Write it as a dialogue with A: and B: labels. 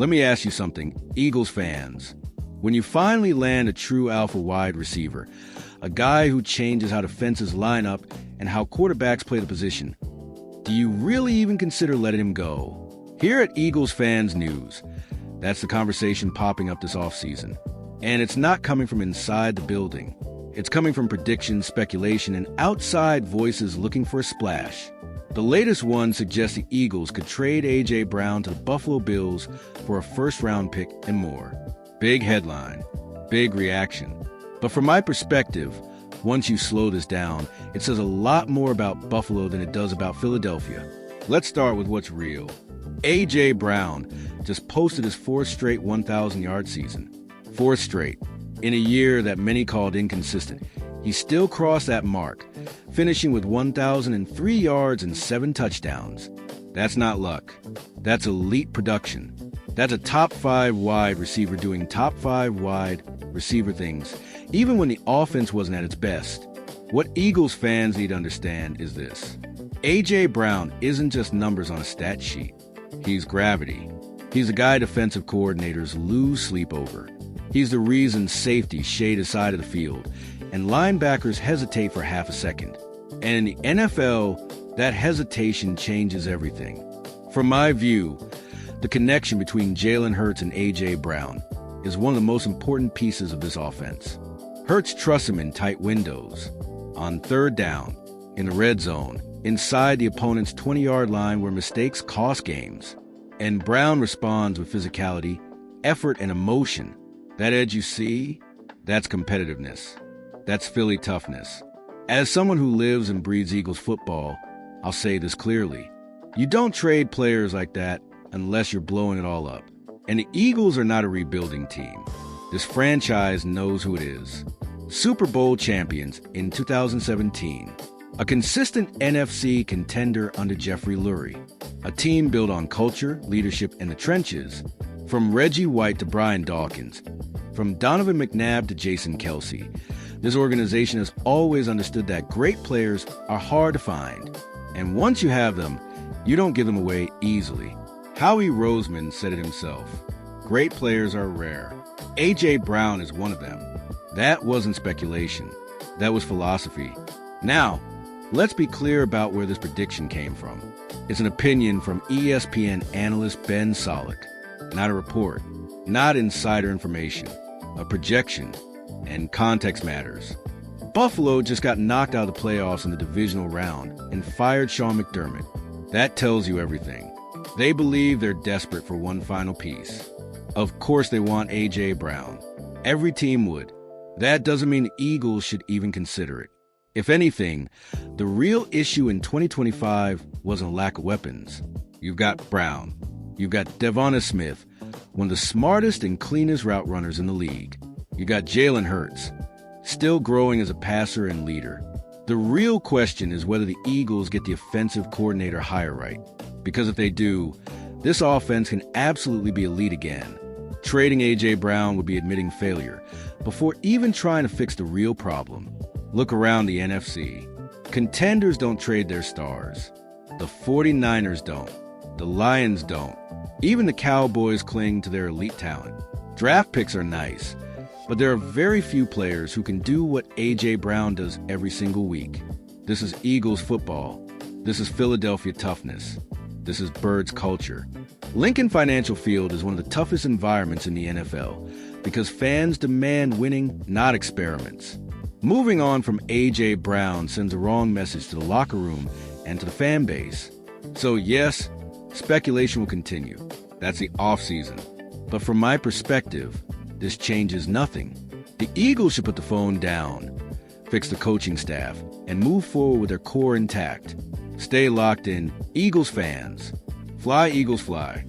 A: Let me ask you something, Eagles fans. When you finally land a true alpha wide receiver, a guy who changes how defenses line up and how quarterbacks play the position, do you really even consider letting him go? Here at Eagles Fans News, that's the conversation popping up this offseason. And it's not coming from inside the building. It's coming from predictions, speculation, and outside voices looking for a splash. The latest one suggests the Eagles could trade A.J. Brown to the Buffalo Bills for a first-round pick and more. Big headline, big reaction. But from my perspective, once you slow this down, it says a lot more about Buffalo than it does about Philadelphia. Let's start with what's real. A.J. Brown just posted his fourth straight 1,000-yard season. Fourth straight. In a year that many called inconsistent, he still crossed that mark, finishing with 1,003 yards and 7 touchdowns. That's not luck. That's elite production. That's a top 5 wide receiver doing top 5 wide receiver things, even when the offense wasn't at its best. What Eagles fans need to understand is this. A.J. Brown isn't just numbers on a stat sheet. He's gravity. He's a guy defensive coordinators lose sleep over. He's the reason safeties shade his side of the field and linebackers hesitate for half a second. And in the NFL, that hesitation changes everything. From my view, the connection between Jalen Hurts and A.J. Brown is one of the most important pieces of this offense. Hurts trusts him in tight windows, on third down, in the red zone, inside the opponent's 20-yard line where mistakes cost games. And Brown responds with physicality, effort, and emotion. That edge you see, that's competitiveness. That's Philly toughness. As someone who lives and breathes Eagles football, I'll say this clearly. You don't trade players like that unless you're blowing it all up. And the Eagles are not a rebuilding team. This franchise knows who it is. Super Bowl champions in 2017. A consistent NFC contender under Jeffrey Lurie. A team built on culture, leadership, and the trenches. From Reggie White to Brian Dawkins. From Donovan McNabb to Jason Kelsey. This organization has always understood that great players are hard to find. And once you have them, you don't give them away easily. Howie Roseman said it himself. Great players are rare. A.J. Brown is one of them. That wasn't speculation. That was philosophy. Now, let's be clear about where this prediction came from. It's an opinion from ESPN analyst Ben Solak. Not a report. Not insider information. A projection. And context matters. Buffalo just got knocked out of the playoffs in the divisional round and fired Sean McDermott. That tells you everything. They believe they're desperate for one final piece. Of course they want A.J. Brown. Every team would. That doesn't mean the Eagles should even consider it. If anything, the real issue in 2025 wasn't a lack of weapons. You've got Brown. You've got Devonta Smith, one of the smartest and cleanest route runners in the league. You got Jalen Hurts, still growing as a passer and leader. The real question is whether the Eagles get the offensive coordinator hire right. Because if they do, this offense can absolutely be elite again. Trading A.J. Brown would be admitting failure before even trying to fix the real problem. Look around the NFC. Contenders don't trade their stars. The 49ers don't. The Lions don't. Even the Cowboys cling to their elite talent. Draft picks are nice, but there are very few players who can do what A.J. Brown does every single week. This is Eagles football. This is Philadelphia toughness. This is Birds culture. Lincoln Financial Field is one of the toughest environments in the NFL because fans demand winning, not experiments. Moving on from A.J. Brown sends a wrong message to the locker room and to the fan base. So yes, speculation will continue. That's the offseason. But from my perspective, this changes nothing. The Eagles should put the phone down, fix the coaching staff, and move forward with their core intact. Stay locked in, Eagles fans. Fly, Eagles, fly.